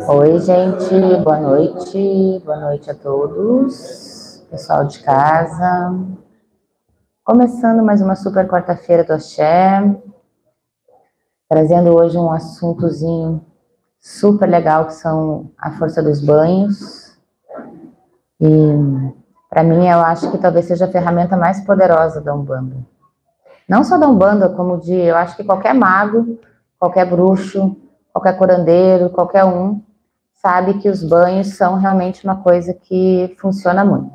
Oi, gente, boa noite a todos, pessoal de casa. Começando mais uma super quarta-feira do Axé, trazendo hoje um assuntozinho super legal, que são a força dos banhos. E, para mim, eu acho que talvez seja a ferramenta mais poderosa da Umbanda. Não só da Umbanda, como eu acho que qualquer mago, qualquer bruxo, qualquer curandeiro, qualquer um, sabe que os banhos são realmente uma coisa que funciona muito.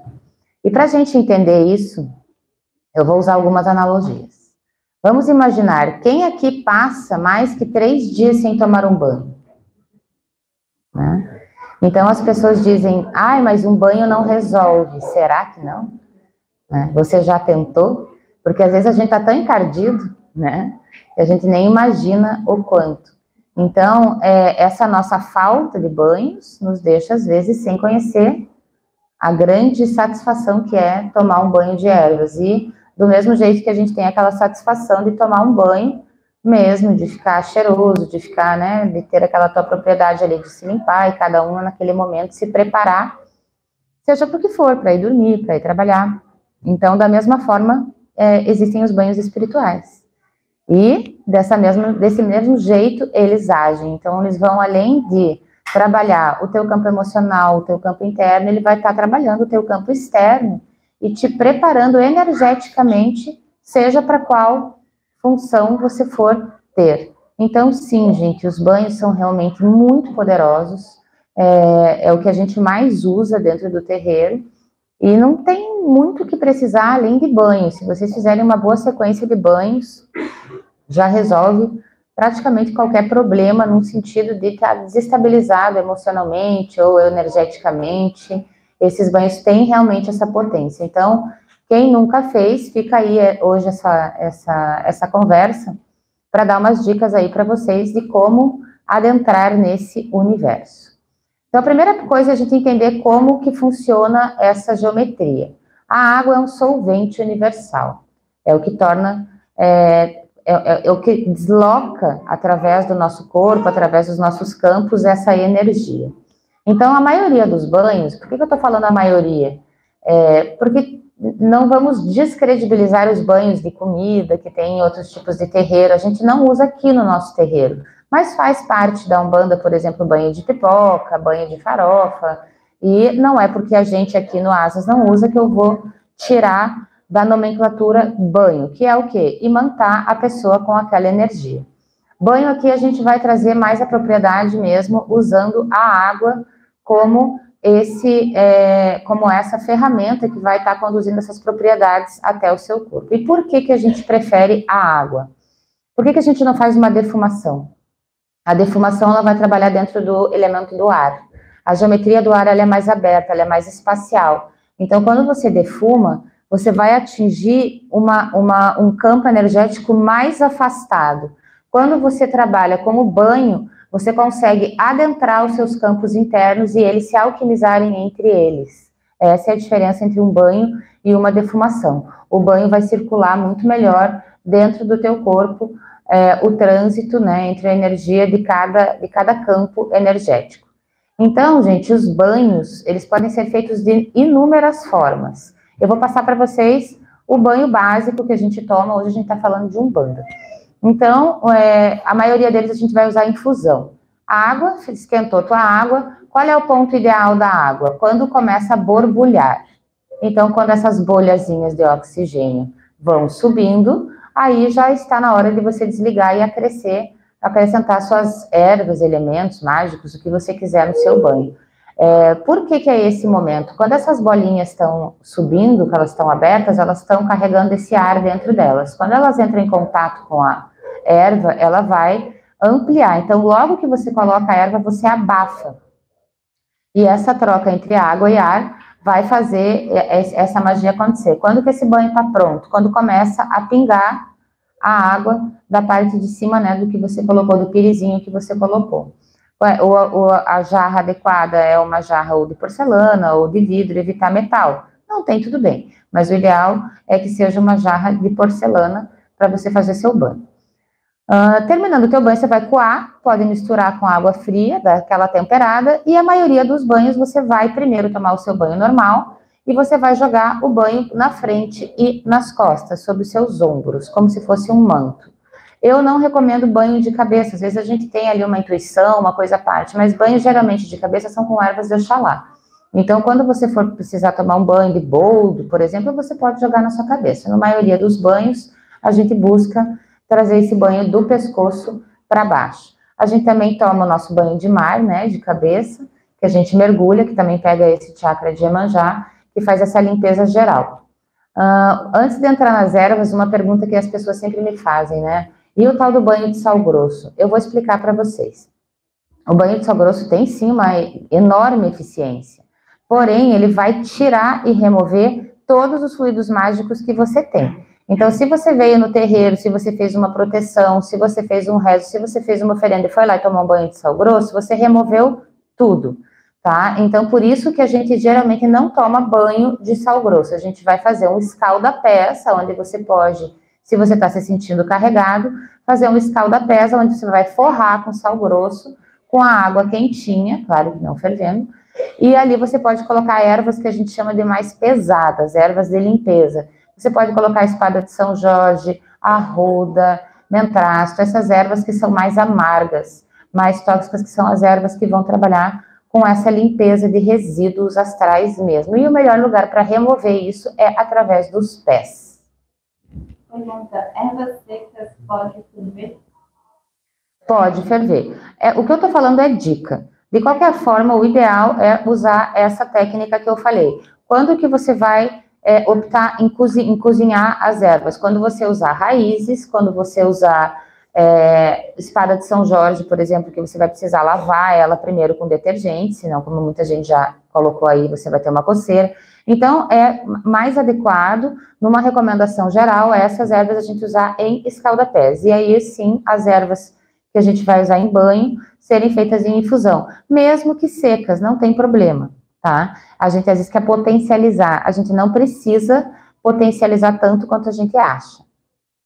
E para a gente entender isso, eu vou usar algumas analogias. Vamos imaginar, quem aqui passa mais que 3 dias sem tomar um banho? Né? Então as pessoas dizem, ai, mas um banho não resolve. Será que não? Né? Você já tentou? Porque às vezes a gente está tão encardido, né, que a gente nem imagina o quanto. Então, essa nossa falta de banhos nos deixa, às vezes, sem conhecer a grande satisfação que é tomar um banho de ervas. E do mesmo jeito que a gente tem aquela satisfação de tomar um banho mesmo, de ficar cheiroso, de ficar, né, de ter aquela tua propriedade ali de se limpar e cada um naquele momento se preparar, seja por que for, para ir dormir, para ir trabalhar. Então, da mesma forma, existem os banhos espirituais. E desse mesmo jeito eles agem. Então, eles vão além de trabalhar o teu campo emocional, o teu campo interno, ele vai estar trabalhando o teu campo externo e te preparando energeticamente, seja para qual função você for ter. Então, sim, gente, os banhos são realmente muito poderosos, é o que a gente mais usa dentro do terreiro, e não tem muito o que precisar além de banho. Se vocês fizerem uma boa sequência de banhos, já resolve praticamente qualquer problema, no sentido de estar desestabilizado emocionalmente ou energeticamente. Esses banhos têm realmente essa potência. Então, quem nunca fez, fica aí hoje essa conversa para dar umas dicas aí para vocês de como adentrar nesse universo. Então, a primeira coisa é a gente entender como que funciona essa geometria. A água é um solvente universal, é o que torna, é o que desloca através do nosso corpo, através dos nossos campos, essa energia. Então, a maioria dos banhos, por que eu estou falando a maioria? Porque não vamos descredibilizar os banhos de comida que tem em outros tipos de terreiro, a gente não usa aqui no nosso terreiro. Mas faz parte da Umbanda, por exemplo, banho de pipoca, banho de farofa, e não é porque a gente aqui no Asas não usa que eu vou tirar da nomenclatura banho, que é o quê? Imantar a pessoa com aquela energia. Banho aqui a gente vai trazer mais a propriedade mesmo, usando a água como como essa ferramenta que vai estar conduzindo essas propriedades até o seu corpo. E por que a gente prefere a água? Por que a gente não faz uma defumação? A defumação ela vai trabalhar dentro do elemento do ar. A geometria do ar ela é mais aberta, ela é mais espacial. Então, quando você defuma, você vai atingir um campo energético mais afastado. Quando você trabalha como banho, você consegue adentrar os seus campos internos e eles se alquimizarem entre eles. Essa é a diferença entre um banho e uma defumação. O banho vai circular muito melhor dentro do teu corpo, o trânsito, né, entre a energia de cada campo energético. Então, gente, os banhos, eles podem ser feitos de inúmeras formas. Eu vou passar para vocês o banho básico que a gente toma, hoje a gente está falando de Umbanda. Então, a maioria deles a gente vai usar infusão. A água, esquentou tua água, qual é o ponto ideal da água? Quando começa a borbulhar. Então, quando essas bolhazinhas de oxigênio vão subindo, aí já está na hora de você desligar e acrescentar suas ervas, elementos mágicos, o que você quiser no seu banho. Por que é esse momento? Quando essas bolinhas estão subindo, que elas estão abertas, elas estão carregando esse ar dentro delas. Quando elas entram em contato com a erva, ela vai ampliar. Então, logo que você coloca a erva, você abafa. E essa troca entre água e ar vai fazer essa magia acontecer. Quando que esse banho está pronto? Quando começa a pingar a água da parte de cima, né, do que você colocou, do pirizinho que você colocou. A jarra adequada é uma jarra ou de porcelana ou de vidro, evitar metal. Não tem, tudo bem. Mas o ideal é que seja uma jarra de porcelana para você fazer seu banho. Terminando o teu banho, você vai coar, pode misturar com água fria, daquela temperada, e a maioria dos banhos você vai primeiro tomar o seu banho normal, e você vai jogar o banho na frente e nas costas, sobre os seus ombros, como se fosse um manto. Eu não recomendo banho de cabeça, às vezes a gente tem ali uma intuição, uma coisa à parte, mas banhos geralmente de cabeça são com ervas de Oxalá. Então, quando você for precisar tomar um banho de boldo, por exemplo, você pode jogar na sua cabeça. Na maioria dos banhos, a gente busca trazer esse banho do pescoço para baixo. A gente também toma o nosso banho de mar, né, de cabeça, que a gente mergulha, que também pega esse chakra de Iemanjá, que faz essa limpeza geral. Antes de entrar nas ervas, uma pergunta que as pessoas sempre me fazem, né? E o tal do banho de sal grosso? Eu vou explicar para vocês. O banho de sal grosso tem sim uma enorme eficiência, porém ele vai tirar e remover todos os fluidos mágicos que você tem. Então, se você veio no terreiro, se você fez uma proteção, se você fez um rezo, se você fez uma oferenda e foi lá e tomou um banho de sal grosso, você removeu tudo, tá? Então, por isso que a gente geralmente não toma banho de sal grosso. A gente vai fazer um escalda-pés, onde você pode, se você está se sentindo carregado, fazer um escalda-pés, onde você vai forrar com sal grosso, com a água quentinha, claro que não fervendo, e ali você pode colocar ervas que a gente chama de mais pesadas, ervas de limpeza. Você pode colocar a espada de São Jorge, arruda, mentrasto, essas ervas que são mais amargas, mais tóxicas, que são as ervas que vão trabalhar com essa limpeza de resíduos astrais mesmo. E o melhor lugar para remover isso é através dos pés. Pergunta, ervas secas pode ferver? Pode ferver. O que eu estou falando é dica. De qualquer forma, o ideal é usar essa técnica que eu falei. Quando que você vai optar em cozinhar as ervas? Quando você usar raízes, quando você usar espada de São Jorge, por exemplo, que você vai precisar lavar ela primeiro com detergente, senão, como muita gente já colocou aí, você vai ter uma coceira. Então, é mais adequado, numa recomendação geral, essas ervas a gente usar em escalda-pés. E aí, sim, as ervas que a gente vai usar em banho serem feitas em infusão, mesmo que secas, não tem problema, tá? A gente às vezes quer potencializar, a gente não precisa potencializar tanto quanto a gente acha.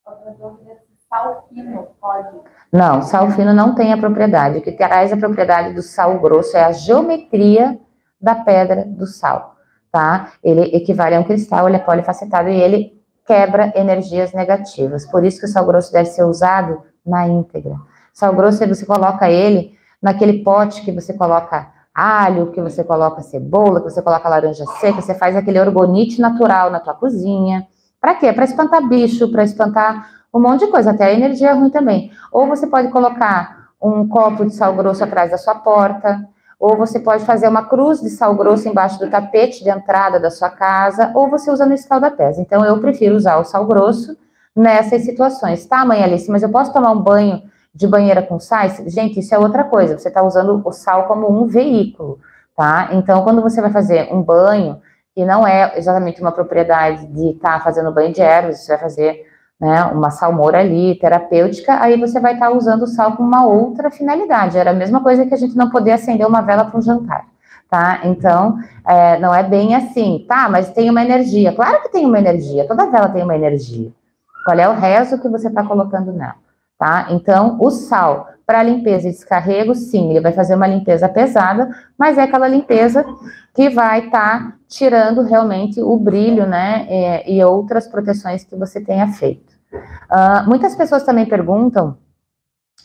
Outra dúvida, sal fino pode? Não, sal fino não tem a propriedade. O que traz a propriedade do sal grosso é a geometria da pedra do sal, tá? Ele equivale a um cristal, ele é polifacetado e ele quebra energias negativas. Por isso que o sal grosso deve ser usado na íntegra. Sal grosso, você coloca ele naquele pote que você coloca alho, que você coloca cebola, que você coloca laranja seca, você faz aquele orgonite natural na tua cozinha. Para quê? Para espantar bicho, para espantar um monte de coisa, até a energia ruim também. Ou você pode colocar um copo de sal grosso atrás da sua porta, ou você pode fazer uma cruz de sal grosso embaixo do tapete de entrada da sua casa, ou você usa no escalda-pés. Então, eu prefiro usar o sal grosso nessas situações. Tá, mãe Alice, mas eu posso tomar um banho de banheira com sais? Gente, isso é outra coisa, você está usando o sal como um veículo, tá? Então, quando você vai fazer um banho, que não é exatamente uma propriedade de estar fazendo banho de ervas, você vai fazer, né, uma salmoura ali, terapêutica, aí você vai estar usando o sal com uma outra finalidade. Era a mesma coisa que a gente não poder acender uma vela para um jantar, tá? Então, não é bem assim, tá? Mas tem uma energia. Claro que tem uma energia, toda vela tem uma energia. Qual é o resto que você está colocando nela, tá? Então, o sal para limpeza e descarrego, sim, ele vai fazer uma limpeza pesada, mas é aquela limpeza que vai estar tirando realmente o brilho, né, e outras proteções que você tenha feito. Muitas pessoas também perguntam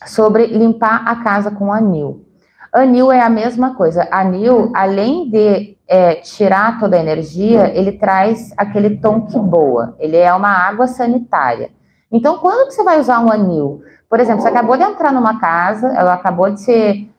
sobre limpar a casa com anil. Anil é a mesma coisa. Anil, além de tirar toda a energia, ele traz aquele tom que boa. Ele é uma água sanitária. Então, quando você vai usar um anil? Por exemplo, você acabou de entrar numa casa, ela acabou de ser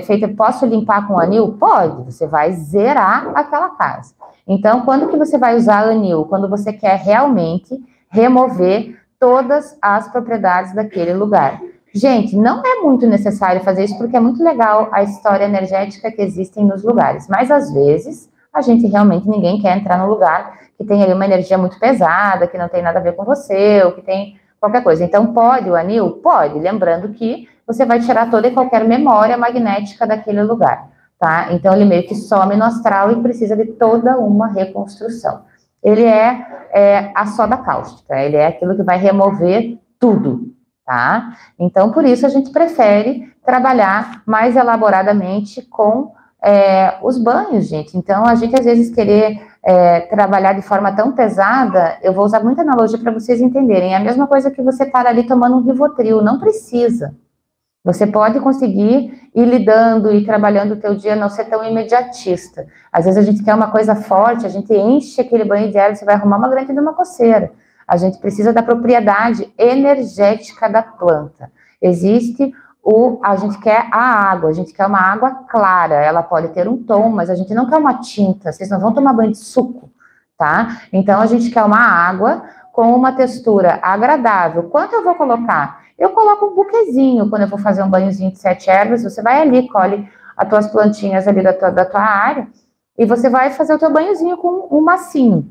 feita, posso limpar com anil? Pode, você vai zerar aquela casa. Então, quando que você vai usar anil? Quando você quer realmente remover todas as propriedades daquele lugar. Gente, não é muito necessário fazer isso, porque é muito legal a história energética que existem nos lugares, mas às vezes a gente realmente, ninguém quer entrar no lugar que tem ali uma energia muito pesada, que não tem nada a ver com você, ou que tem qualquer coisa. Então, pode o anil? Pode, lembrando que você vai tirar toda e qualquer memória magnética daquele lugar, tá? Então ele meio que some no astral e precisa de toda uma reconstrução. Ele é a soda cáustica, ele é aquilo que vai remover tudo, tá? Então, por isso a gente prefere trabalhar mais elaboradamente com os banhos, gente. Então, a gente às vezes querer trabalhar de forma tão pesada, eu vou usar muita analogia para vocês entenderem, é a mesma coisa que você estar ali tomando um Rivotril, não precisa. Você pode conseguir ir lidando e trabalhando o teu dia, não ser tão imediatista. Às vezes a gente quer uma coisa forte, a gente enche aquele banho de erva, você vai arrumar uma grande de uma coceira. A gente precisa da propriedade energética da planta. Existe a gente quer a água, a gente quer uma água clara, ela pode ter um tom, mas a gente não quer uma tinta, vocês não vão tomar banho de suco, tá? Então a gente quer uma água com uma textura agradável. Quanto eu vou colocar? Eu coloco um buquezinho quando eu vou fazer um banhozinho de 7 ervas, você vai ali, colhe as tuas plantinhas ali da tua área, e você vai fazer o teu banhozinho com um massinho.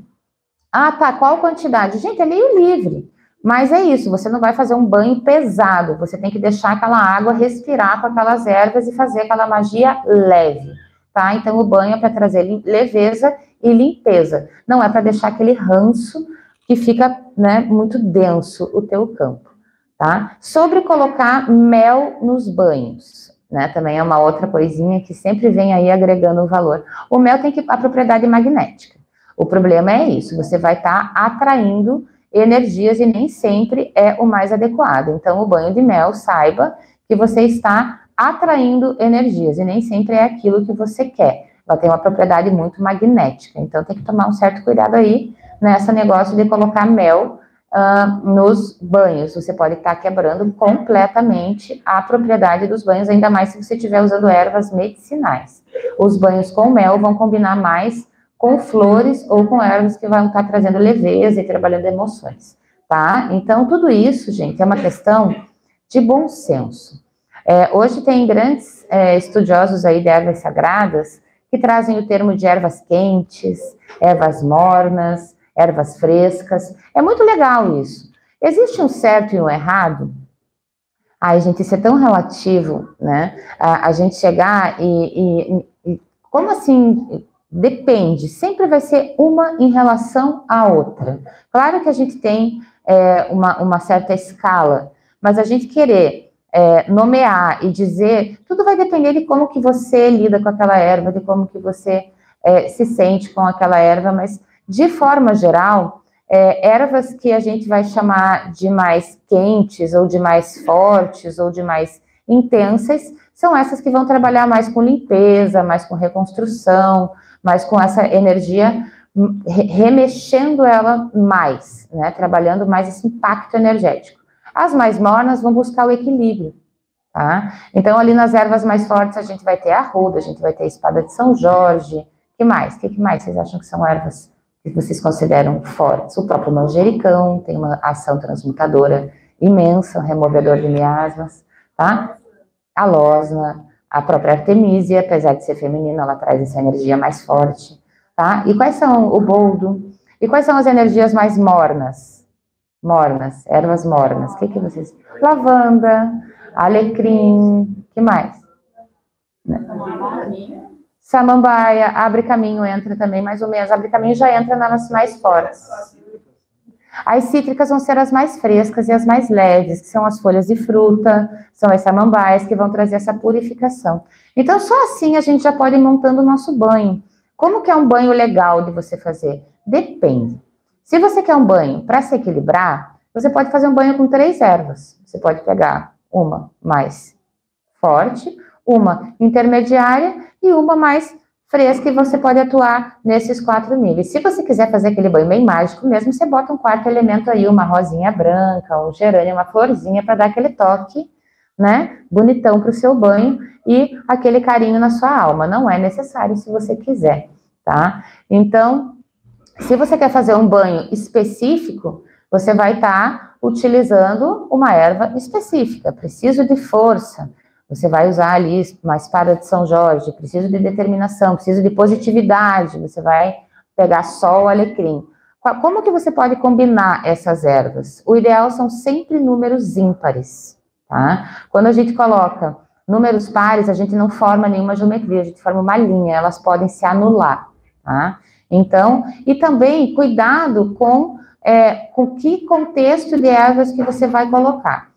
Ah, tá, qual quantidade? Gente, é meio livre, mas é isso, você não vai fazer um banho pesado, você tem que deixar aquela água respirar com aquelas ervas e fazer aquela magia leve, tá? Então, o banho é para trazer leveza e limpeza, não é para deixar aquele ranço que fica, né, muito denso o teu campo. Tá? Sobre colocar mel nos banhos, né? Também é uma outra coisinha que sempre vem aí agregando valor. O mel tem a propriedade magnética. O problema é isso, você vai estar atraindo energias e nem sempre é o mais adequado. Então, o banho de mel, saiba que você está atraindo energias e nem sempre é aquilo que você quer. Ela tem uma propriedade muito magnética, então tem que tomar um certo cuidado aí nesse negócio de colocar mel nos banhos. Você pode estar quebrando completamente a propriedade dos banhos, ainda mais se você estiver usando ervas medicinais. Os banhos com mel vão combinar mais com flores ou com ervas que vão estar trazendo leveza e trabalhando emoções, tá? Então, tudo isso, gente, é uma questão de bom senso. Hoje tem grandes estudiosos aí de ervas sagradas que trazem o termo de ervas quentes, ervas mornas, ervas frescas, é muito legal isso. Existe um certo e um errado? Ai, gente, isso é tão relativo, né? A gente chegar como assim, depende, sempre vai ser uma em relação à outra. Claro que a gente tem uma certa escala, mas a gente querer nomear e dizer, tudo vai depender de como que você lida com aquela erva, de como que você se sente com aquela erva, mas de forma geral, ervas que a gente vai chamar de mais quentes, ou de mais fortes, ou de mais intensas, são essas que vão trabalhar mais com limpeza, mais com reconstrução, mais com essa energia, remexendo ela mais, né? Trabalhando mais esse impacto energético. As mais mornas vão buscar o equilíbrio, tá? Então, ali nas ervas mais fortes, a gente vai ter a arruda, a gente vai ter a espada de São Jorge, que mais? O que mais vocês acham que são ervas que vocês consideram fortes? O próprio manjericão tem uma ação transmutadora imensa, um removedor de miasmas, tá? A losna, a própria artemisia, apesar de ser feminina, ela traz essa energia mais forte, tá? E quais são o boldo? E quais são as energias mais mornas? Mornas, ervas mornas. O que vocês... Lavanda, alecrim, que mais? Samambaia, abre caminho entra também, mais ou menos. Abre caminho já entra nas mais fortes. As cítricas vão ser as mais frescas e as mais leves, que são as folhas de fruta, são as samambaias que vão trazer essa purificação. Então, só assim a gente já pode ir montando o nosso banho. Como que é um banho legal de você fazer? Depende. Se você quer um banho para se equilibrar, você pode fazer um banho com 3 ervas. Você pode pegar uma mais forte, uma intermediária e uma mais fresca, e você pode atuar nesses 4 níveis. Se você quiser fazer aquele banho bem mágico mesmo, você bota um 4º elemento aí, uma rosinha branca, um gerânio, uma florzinha, para dar aquele toque, né, bonitão para o seu banho e aquele carinho na sua alma. Não é necessário se você quiser, tá? Então, se você quer fazer um banho específico, você vai estar utilizando uma erva específica. Preciso de força. Você vai usar ali uma espada de São Jorge, preciso de determinação, preciso de positividade, você vai pegar só o alecrim. Como que você pode combinar essas ervas? O ideal são sempre números ímpares, tá? Quando a gente coloca Números pares, a gente não forma nenhuma geometria, a gente forma uma linha, elas podem se anular, tá? Então, e também cuidado com que contexto de ervas que você vai colocar.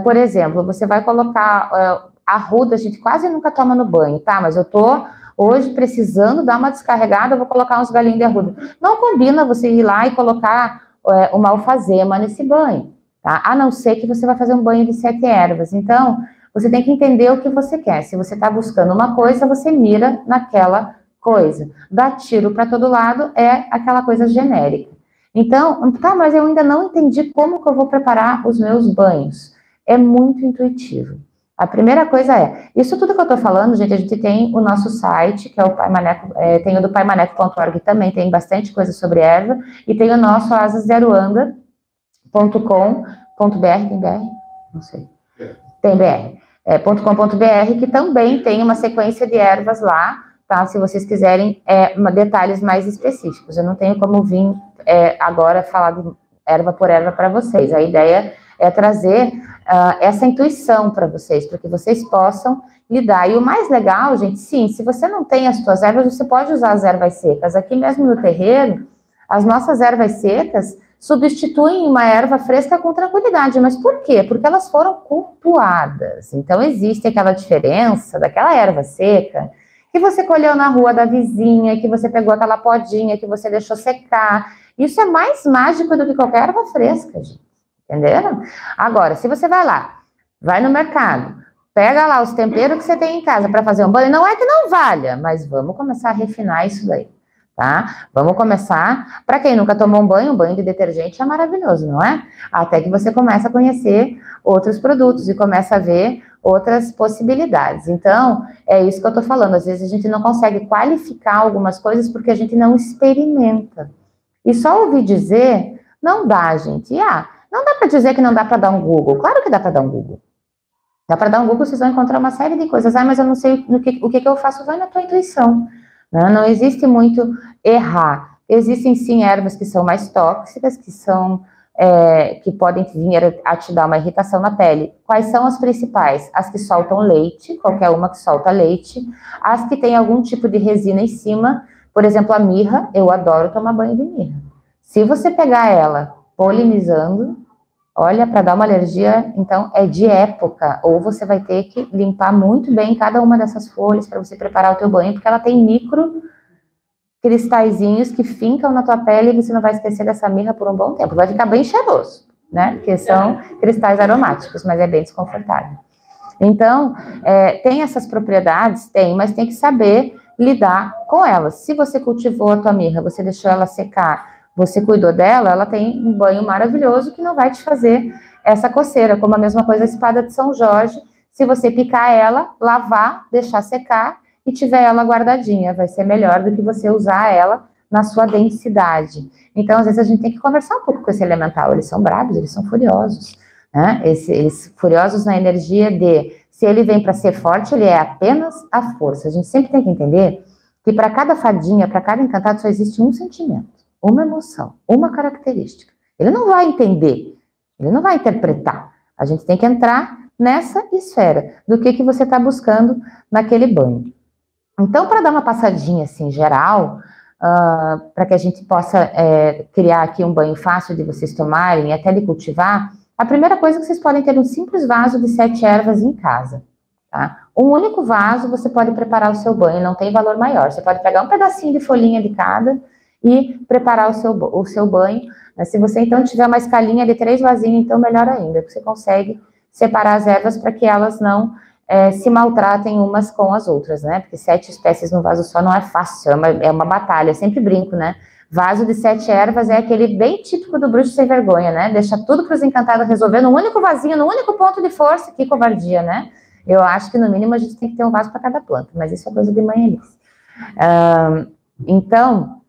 Por exemplo, você vai colocar arruda, a gente quase nunca toma no banho, tá? Mas eu tô hoje precisando dar uma descarregada, eu vou colocar uns galinhos de arruda. Não combina você ir lá e colocar uma alfazema nesse banho, tá? A não ser que você vai fazer um banho de 7 ervas. Então, você tem que entender o que você quer. Se você está buscando uma coisa, você mira naquela coisa. Dar tiro para todo lado é aquela coisa genérica. Então, tá, mas eu ainda não entendi como que eu vou preparar os meus banhos. É muito intuitivo. A primeira coisa isso tudo que eu estou falando, gente, a gente tem o nosso site, que é o Pai Maneco, tem o do paimaneco.org também, tem bastante coisa sobre erva, e tem o nosso asazeroanda.com.br, tem BR? Não sei. Tem BR. .com.br, que também tem uma sequência de ervas lá, tá? Se vocês quiserem detalhes mais específicos. Eu não tenho como vir agora falar de erva por erva para vocês. A ideia é trazer essa intuição para vocês, para que vocês possam lidar. E o mais legal, gente, sim, se você não tem as suas ervas, você pode usar as ervas secas. Aqui mesmo no terreiro, as nossas ervas secas substituem uma erva fresca com tranquilidade. Mas por quê? Porque elas foram cultuadas. Então, existe aquela diferença daquela erva seca que você colheu na rua da vizinha, que você pegou aquela podinha, que você deixou secar. Isso é mais mágico do que qualquer erva fresca, gente. Entenderam? Agora, se você vai no mercado, pega lá os temperos que você tem em casa para fazer um banho, não é que não valha, mas vamos começar a refinar isso daí. Tá? Vamos começar, para quem nunca tomou um banho de detergente é maravilhoso, não é? Até que você começa a conhecer outros produtos e começa a ver outras possibilidades. Então, é isso que eu tô falando, às vezes a gente não consegue qualificar algumas coisas porque a gente não experimenta. E só ouvir dizer, não dá, gente. Não dá para dizer que não dá para dar um Google. Claro que dá para dar um Google. Dá para dar um Google, vocês vão encontrar uma série de coisas. Mas eu não sei o que eu faço, vai na tua intuição. Não existe muito errar. Existem sim ervas que são mais tóxicas, que podem vir a te dar uma irritação na pele. Quais são as principais? As que soltam leite, qualquer uma que solta leite, as que tem algum tipo de resina em cima, por exemplo, a mirra, eu adoro tomar banho de mirra. Se você pegar ela polinizando, olha, para dar uma alergia, então é de época, ou você vai ter que limpar muito bem cada uma dessas folhas para você preparar o teu banho, porque ela tem micro cristalzinhos que fincam na tua pele e você não vai esquecer dessa mirra por um bom tempo. Vai ficar bem cheiroso, né? Porque são cristais aromáticos, mas é bem desconfortável. Então, tem essas propriedades? Tem, mas tem que saber lidar com elas. Se você cultivou a tua mirra, você deixou ela secar, você cuidou dela, ela tem um banho maravilhoso que não vai te fazer essa coceira, como a mesma coisa a espada de São Jorge. Se você picar ela, lavar, deixar secar e tiver ela guardadinha, vai ser melhor do que você usar ela na sua densidade. Então, às vezes, a gente tem que conversar um pouco com esse elemental. Eles são bravos, eles são furiosos, né? Eles furiosos na energia de, se ele vem para ser forte, ele é apenas a força. A gente sempre tem que entender que para cada fadinha, para cada encantado, só existe um sentimento, uma emoção, uma característica. Ele não vai entender, ele não vai interpretar. A gente tem que entrar nessa esfera do que você está buscando naquele banho. Então, para dar uma passadinha assim geral, para que a gente possa criar aqui um banho fácil de vocês tomarem e até de cultivar, a primeira coisa é que vocês podem ter um simples vaso de 7 ervas em casa. Tá? Um único vaso você pode preparar o seu banho, não tem valor maior. Você pode pegar um pedacinho de folhinha de cada e preparar o seu banho. Se você então tiver uma escalinha de 3 vasinhos, então melhor ainda, você consegue separar as ervas para que elas não se maltratem umas com as outras, né? Porque 7 espécies no vaso só não é fácil, é uma batalha. Eu sempre brinco, né? Vaso de 7 ervas é aquele bem típico do bruxo sem vergonha, né? Deixa tudo para os encantados resolver num único vasinho, num único ponto de força. Que covardia, né? Eu acho que no mínimo a gente tem que ter um vaso para cada planta, mas isso é coisa de manhãs. Então,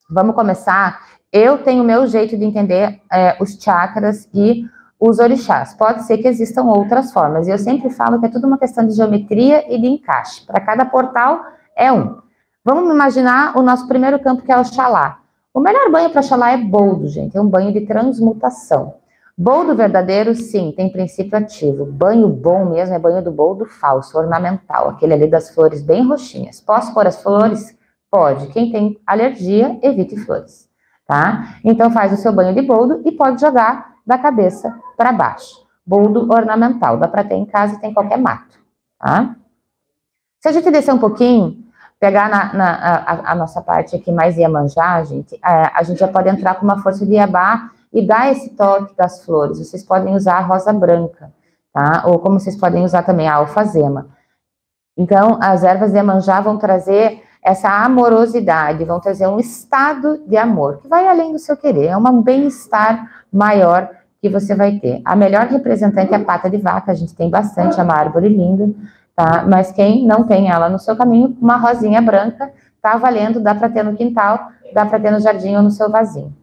vamos começar. Eu tenho o meu jeito de entender os chakras e os orixás. Pode ser que existam outras formas. E eu sempre falo que é tudo uma questão de geometria e de encaixe. Para cada portal é um. Vamos imaginar o nosso primeiro campo, que é o Xalá. O melhor banho para Xalá é boldo, gente. É um banho de transmutação. Boldo verdadeiro, sim, tem princípio ativo. Banho bom mesmo é banho do boldo falso, ornamental, aquele ali das flores bem roxinhas. Posso pôr as flores? Pode. Quem tem alergia, evite flores, tá? Então faz o seu banho de boldo e pode jogar da cabeça para baixo. Boldo ornamental, dá para ter em casa e tem qualquer mato, tá? Se a gente descer um pouquinho, pegar a nossa parte aqui mais Iemanjá, a gente já pode entrar com uma força de Iabá e dar esse toque das flores. Vocês podem usar a rosa branca, tá? Ou como vocês podem usar também a alfazema. Então, as ervas de Iemanjá vão trazer essa amorosidade, vão trazer um estado de amor, que vai além do seu querer, é um bem-estar maior que você vai ter. A melhor representante é a pata de vaca, a gente tem bastante, é uma árvore linda, tá? Mas quem não tem ela no seu caminho, uma rosinha branca, tá valendo, dá para ter no quintal, dá para ter no jardim ou no seu vasinho.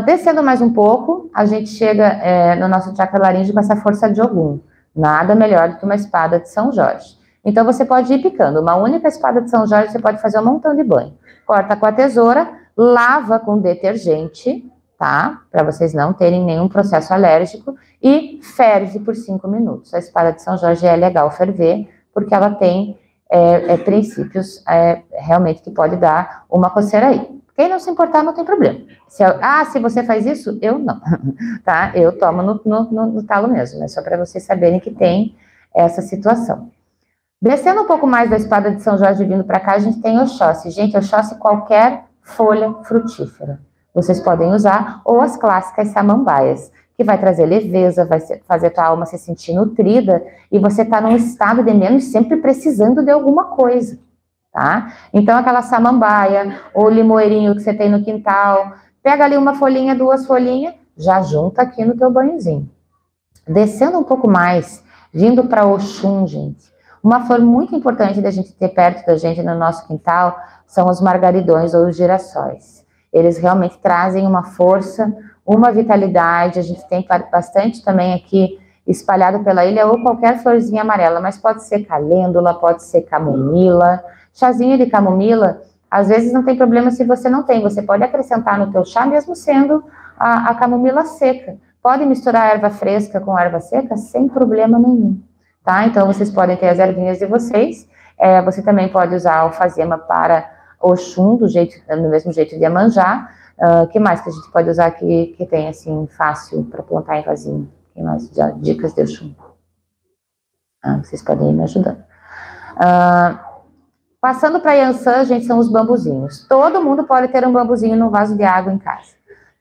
Descendo mais um pouco, a gente chega no nosso chakra laríngeo com essa força de Ogum. Nada melhor do que uma espada de São Jorge. Então você pode ir picando. Uma única espada de São Jorge, você pode fazer um montão de banho. Corta com a tesoura, lava com detergente, tá? Para vocês não terem nenhum processo alérgico. E ferve por 5 minutos. A espada de São Jorge é legal ferver, porque ela tem princípios realmente que pode dar uma coceira aí. Quem não se importar, não tem problema. Se você faz isso, eu não, tá? Eu tomo no talo mesmo, é só para vocês saberem que tem essa situação. Descendo um pouco mais da espada de São Jorge vindo para cá, a gente tem Oxóssi. Gente, Oxóssi qualquer folha frutífera. Vocês podem usar, ou as clássicas samambaias, que vai trazer leveza, vai fazer a tua alma se sentir nutrida, e você tá num estado de menos sempre precisando de alguma coisa. Tá? Então, aquela samambaia, ou limoeirinho que você tem no quintal, pega ali uma folhinha, 2 folhinhas, já junta aqui no teu banhozinho. Descendo um pouco mais, vindo para Oxum, gente. Uma flor muito importante da gente ter perto da gente no nosso quintal são os margaridões ou os girassóis. Eles realmente trazem uma força, uma vitalidade, a gente tem bastante também aqui espalhado pela ilha, ou qualquer florzinha amarela, mas pode ser calêndula, pode ser camomila. Chazinho de camomila, às vezes não tem problema se você não tem, você pode acrescentar no teu chá, mesmo sendo a camomila seca. Pode misturar erva fresca com erva seca sem problema nenhum, tá? Então, vocês podem ter as ervinhas de vocês, você também pode usar a alfazema para Oxum, do mesmo jeito de Iemanjá. Que mais que a gente pode usar aqui, que tem, assim, fácil para plantar em vasinho? Que mais? Já, dicas de Oxum. Vocês podem ir me ajudando. Passando para Yansan, gente, são os bambuzinhos. Todo mundo pode ter um bambuzinho no vaso de água em casa,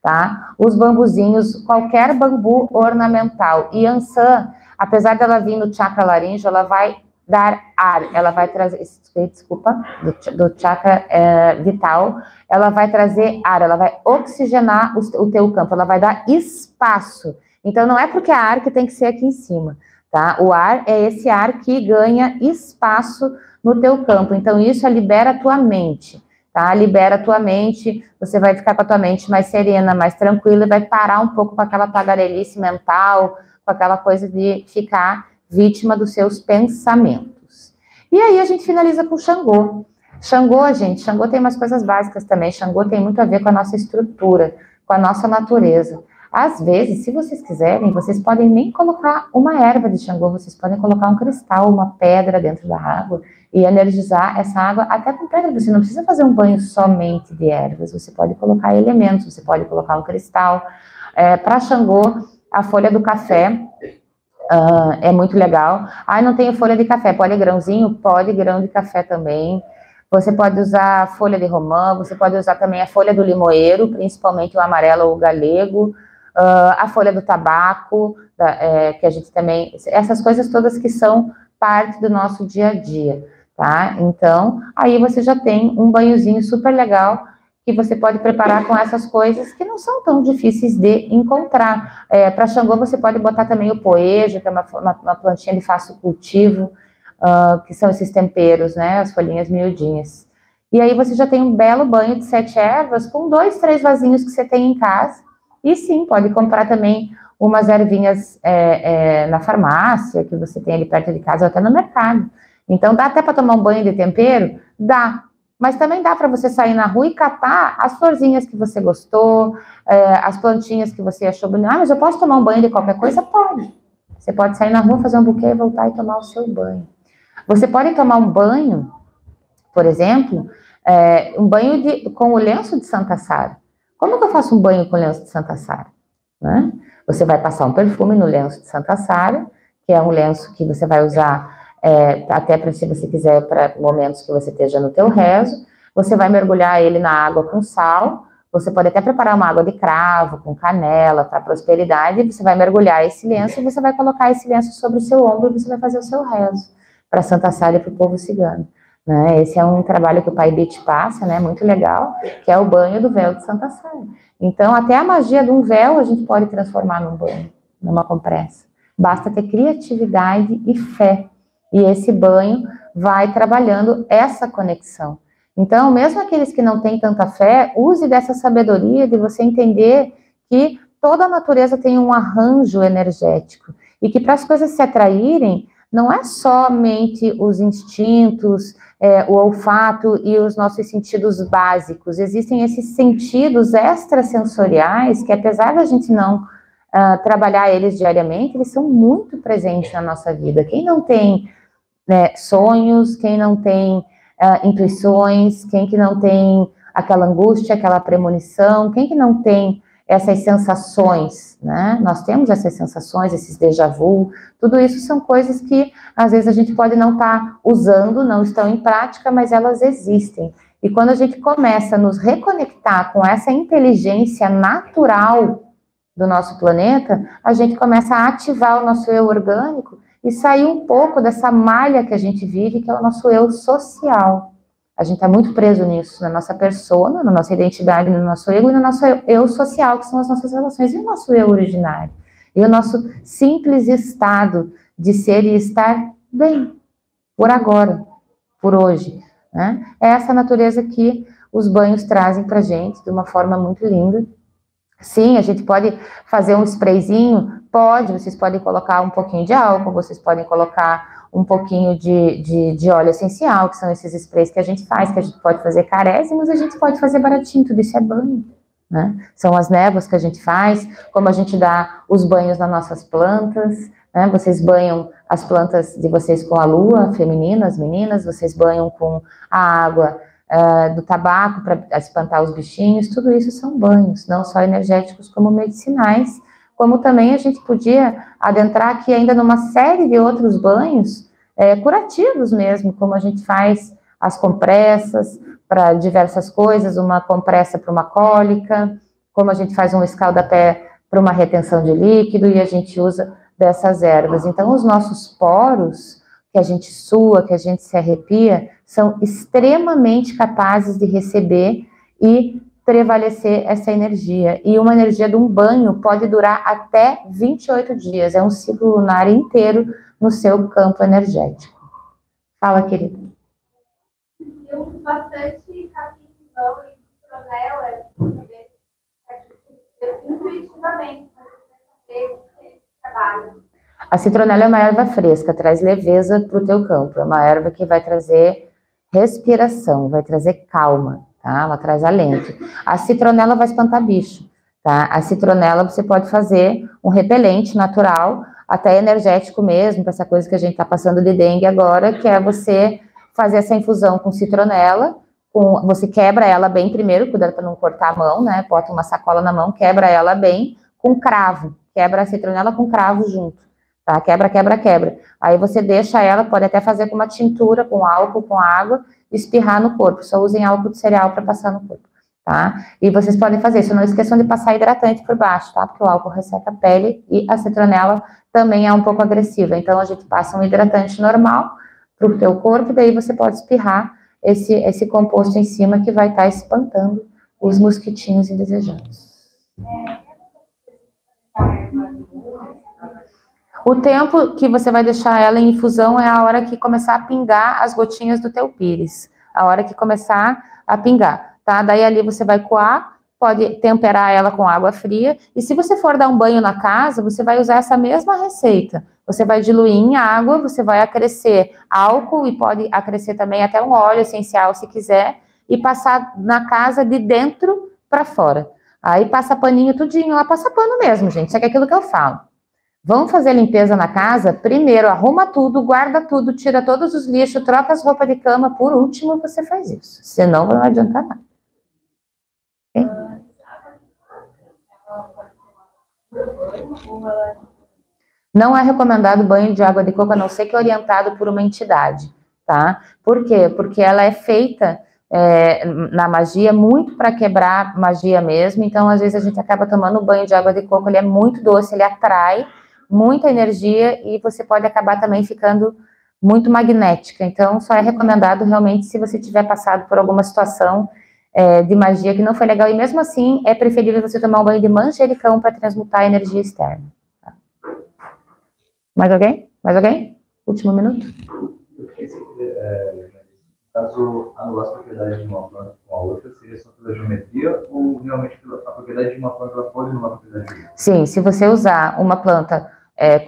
tá? Os bambuzinhos, qualquer bambu ornamental. E Yansan, apesar dela vir no chakra laríngeo, ela vai dar ar, ela vai trazer, do chakra vital, ela vai trazer ar, ela vai oxigenar o teu campo, ela vai dar espaço. Então, não é porque é ar que tem que ser aqui em cima, tá? O ar é esse ar que ganha espaço no teu campo, então isso libera a tua mente, tá? Libera a tua mente, você vai ficar com a tua mente mais serena, mais tranquila, e vai parar um pouco com aquela tagarelice mental, com aquela coisa de ficar vítima dos seus pensamentos. E aí a gente finaliza com Xangô. Xangô, gente, Xangô tem umas coisas básicas também, Xangô tem muito a ver com a nossa estrutura, com a nossa natureza. Às vezes, se vocês quiserem, vocês podem nem colocar uma erva de Xangô, vocês podem colocar um cristal, uma pedra dentro da água e energizar essa água até com pedra. Você não precisa fazer um banho somente de ervas, você pode colocar elementos, você pode colocar um cristal. Para Xangô, a folha do café é muito legal. Não tenho folha de café, pode grãozinho? Pode grão de café também. Você pode usar a folha de romã, você pode usar também a folha do limoeiro, principalmente o amarelo ou o galego. A folha do tabaco, que a gente também... Essas coisas todas que são parte do nosso dia a dia, tá? Então, aí você já tem um banhozinho super legal que você pode preparar com essas coisas que não são tão difíceis de encontrar. Para Xangô, você pode botar também o poejo, que é uma plantinha de fácil cultivo, que são esses temperos, né? As folhinhas miudinhas. E aí você já tem um belo banho de 7 ervas com 2, 3 vasinhos que você tem em casa. E sim, pode comprar também umas ervinhas na farmácia, que você tem ali perto de casa, ou até no mercado. Então, dá até para tomar um banho de tempero? Dá. Mas também dá para você sair na rua e catar as florzinhas que você gostou, as plantinhas que você achou bonita. Ah, mas eu posso tomar um banho de qualquer coisa? Pode. Você pode sair na rua, fazer um buquê, voltar e tomar o seu banho. Você pode tomar um banho, por exemplo, um banho com o lenço de Santa Sara. Como que eu faço um banho com o lenço de Santa Sara? Né? Você vai passar um perfume no lenço de Santa Sara, que é um lenço que você vai usar até para, se você quiser, para momentos que você esteja no teu rezo. Você vai mergulhar ele na água com sal. Você pode até preparar uma água de cravo com canela para prosperidade. Você vai mergulhar esse lenço e você vai colocar esse lenço sobre o seu ombro e você vai fazer o seu rezo para Santa Sara e para o povo cigano. Né? Esse é um trabalho que o Pai Bit passa, né? Muito legal, que é o banho do véu de Santa Sara. Então, até a magia de um véu a gente pode transformar num banho, numa compressa. Basta ter criatividade e fé. E esse banho vai trabalhando essa conexão. Então, mesmo aqueles que não têm tanta fé, use dessa sabedoria de você entender que toda a natureza tem um arranjo energético. E que para as coisas se atraírem, não é somente os instintos, o olfato e os nossos sentidos básicos. Existem esses sentidos extrasensoriais que, apesar da gente não trabalhar eles diariamente, eles são muito presentes na nossa vida. Quem não tem sonhos, quem não tem intuições, quem que não tem aquela angústia, aquela premonição, quem que não tem essas sensações, né? Nós temos essas sensações, esses déjà vu, tudo isso são coisas que às vezes a gente pode não estar usando, não estão em prática, mas elas existem. E quando a gente começa a nos reconectar com essa inteligência natural do nosso planeta, a gente começa a ativar o nosso eu orgânico e sair um pouco dessa malha que a gente vive, que é o nosso eu social. A gente está muito preso nisso, na nossa persona, na nossa identidade, no nosso ego e no nosso eu social, que são as nossas relações, e o nosso eu originário. E o nosso simples estado de ser e estar bem, por agora, por hoje. Né? É essa natureza que os banhos trazem para a gente de uma forma muito linda. Sim, a gente pode fazer um sprayzinho, vocês podem colocar um pouquinho de álcool, vocês podem colocar um pouquinho de óleo essencial, que são esses sprays que a gente faz, que a gente pode fazer carésimos, a gente pode fazer baratinho, tudo isso é banho, né? São as névoas que a gente faz, como a gente dá os banhos nas nossas plantas, né? Vocês banham as plantas de vocês com a lua feminina, as meninas, vocês banham com a água do tabaco para espantar os bichinhos, tudo isso são banhos, não só energéticos como medicinais, como também a gente podia adentrar aqui ainda numa série de outros banhos curativos mesmo, como a gente faz as compressas para diversas coisas, uma compressa para uma cólica, como a gente faz um escaldapé para uma retenção de líquido, e a gente usa dessas ervas. Então, os nossos poros, que a gente sua, que a gente se arrepia, são extremamente capazes de receber e prevalecer essa energia. E uma energia de um banho pode durar até 28 dias. É um ciclo lunar inteiro no seu campo energético. Fala, querida. Eu uso bastante capim-limão e citronela, intuitivamente, esse trabalho. A citronela é uma erva fresca, traz leveza para o teu campo. É uma erva que vai trazer respiração, vai trazer calma, tá? Ela traz alento. A citronela vai espantar bicho, tá? A citronela você pode fazer um repelente natural, até energético mesmo, para essa coisa que a gente está passando de dengue agora, que é você fazer essa infusão com citronela, você quebra ela bem primeiro, cuidado para não cortar a mão, né? Bota uma sacola na mão, quebra ela bem com cravo, quebra a citronela com cravo junto. Tá? Quebra, quebra, quebra. Aí você deixa ela, pode até fazer com uma tintura, com álcool, com água, espirrar no corpo. Só usem álcool de cereal para passar no corpo, tá? E vocês podem fazer isso. Não esqueçam de passar hidratante por baixo, tá? Porque o álcool resseca a pele e a citronela também é um pouco agressiva. Então, a gente passa um hidratante normal pro teu corpo, e daí você pode espirrar esse composto em cima que vai estar espantando os mosquitinhos indesejados. O tempo que você vai deixar ela em infusão é a hora que começar a pingar as gotinhas do teu pires. A hora que começar a pingar, tá? Daí ali você vai coar, pode temperar ela com água fria. E se você for dar um banho na casa, você vai usar essa mesma receita. Você vai diluir em água, você vai acrescer álcool e pode acrescer também até um óleo essencial se quiser. e passar na casa de dentro para fora. Aí passa paninho tudinho, lá passa pano mesmo, gente, isso é aquilo que eu falo. Vamos fazer limpeza na casa? Primeiro, arruma tudo, guarda tudo, tira todos os lixos, troca as roupas de cama, por último você faz isso. Senão não vai adiantar nada. Okay? Não é recomendado banho de água de coco, a não ser que orientado por uma entidade, tá? Por quê? Porque ela é feita na magia muito para quebrar magia mesmo, então às vezes a gente acaba tomando banho de água de coco, ele é muito doce, ele atrai muita energia e você pode acabar também ficando muito magnética, então só é recomendado realmente se você tiver passado por alguma situação de magia que não foi legal, e mesmo assim é preferível você tomar um banho de manjericão para transmutar a energia externa. Tá? Mais alguém? Mais alguém? Último minuto. Caso anular as propriedades de uma planta com a outra, seria só pela geometria ou realmente a propriedade de uma planta ela pode anular a propriedade de outra? Sim, se você usar uma planta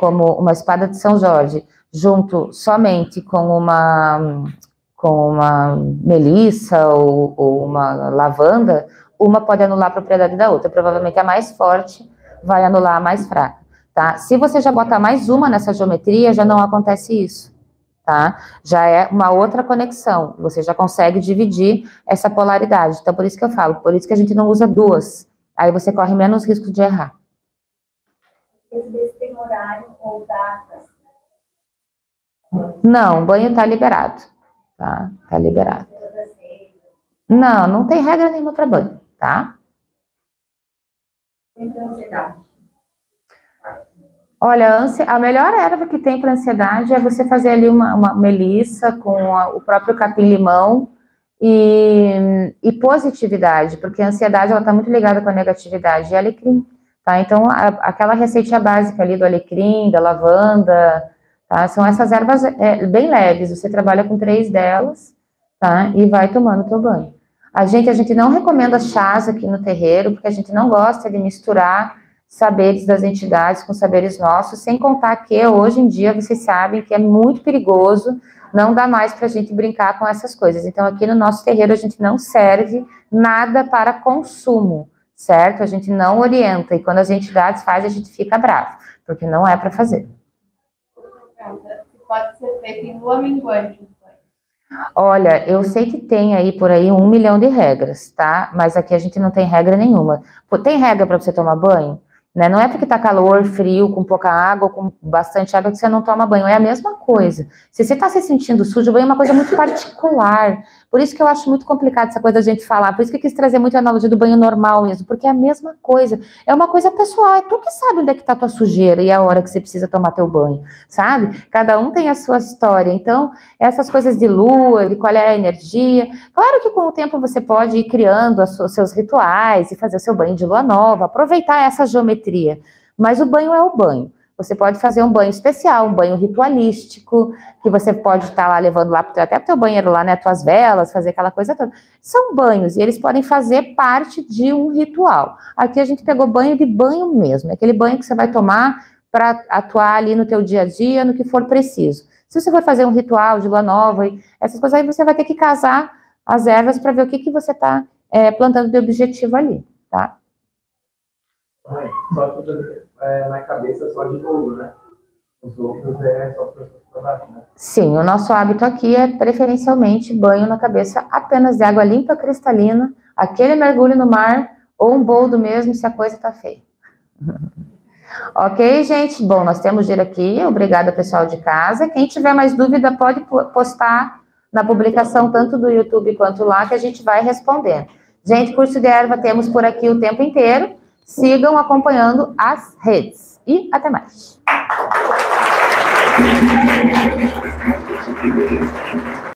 como uma espada de São Jorge, junto somente com uma melissa ou uma lavanda, uma pode anular a propriedade da outra. Provavelmente a mais forte vai anular a mais fraca, tá? Se você já botar mais uma nessa geometria, já não acontece isso. Tá? Já é uma outra conexão, você já consegue dividir essa polaridade, então por isso que eu falo, por isso que a gente não usa duas, aí você corre menos risco de errar. Esse tem horário ou data? Não, o banho tá liberado, tá? Tá liberado. Não, não tem regra nenhuma para banho, tá? Então, será? Olha, a melhor erva que tem para ansiedade é você fazer ali uma melissa com o próprio capim-limão e positividade, porque a ansiedade ela está muito ligada com a negatividade e alecrim, tá? Então, aquela receitinha básica ali do alecrim, da lavanda, tá? São essas ervas bem leves, você trabalha com 3 delas, tá? E vai tomando teu banho. A gente não recomenda chás aqui no terreiro, porque a gente não gosta de misturar saberes das entidades com saberes nossos, sem contar que hoje em dia vocês sabem que é muito perigoso, não dá mais para a gente brincar com essas coisas. Então aqui no nosso terreiro a gente não serve nada para consumo, certo? A gente não orienta, e quando as entidades fazem a gente fica bravo, porque não é para fazer. Pode ser feito em lua minguante. Olha, eu sei que tem aí por aí 1 milhão de regras, tá? Mas aqui a gente não tem regra nenhuma. Pô, tem regra para você tomar banho? Né? Não é porque tá calor, frio, com pouca água, ou com bastante água que você não toma banho, é a mesma coisa. Se você tá se sentindo sujo, o banho é uma coisa muito particular, por isso que eu acho muito complicado essa coisa da gente falar, por isso que eu quis trazer muito a analogia do banho normal mesmo, porque é a mesma coisa, é uma coisa pessoal, é tu que sabe onde é que tá a tua sujeira e a hora que você precisa tomar teu banho, sabe? Cada um tem a sua história, então essas coisas de lua, de qual é a energia, claro que com o tempo você pode ir criando os seus rituais e fazer o seu banho de lua nova, aproveitar essa geometria, mas o banho é o banho. Você pode fazer um banho especial, um banho ritualístico, que você pode estar lá levando lá até pro teu banheiro lá, né, tuas velas, fazer aquela coisa toda. São banhos, e eles podem fazer parte de um ritual. Aqui a gente pegou banho de banho mesmo, aquele banho que você vai tomar para atuar ali no teu dia a dia, no que for preciso. Se você for fazer um ritual de lua nova, e essas coisas aí, você vai ter que casar as ervas para ver o que você está plantando de objetivo ali, tá? Só tudo na cabeça só de novo, né? Os outros só para baixo, né? Sim, o nosso hábito aqui é preferencialmente banho na cabeça apenas de água limpa, cristalina, aquele mergulho no mar ou um boldo mesmo se a coisa tá feia. Ok, gente? Bom, nós temos de ir aqui. Obrigada, pessoal de casa. Quem tiver mais dúvida pode postar na publicação tanto do YouTube quanto lá que a gente vai respondendo. Gente, curso de erva temos por aqui o tempo inteiro. Sigam acompanhando as redes. E até mais.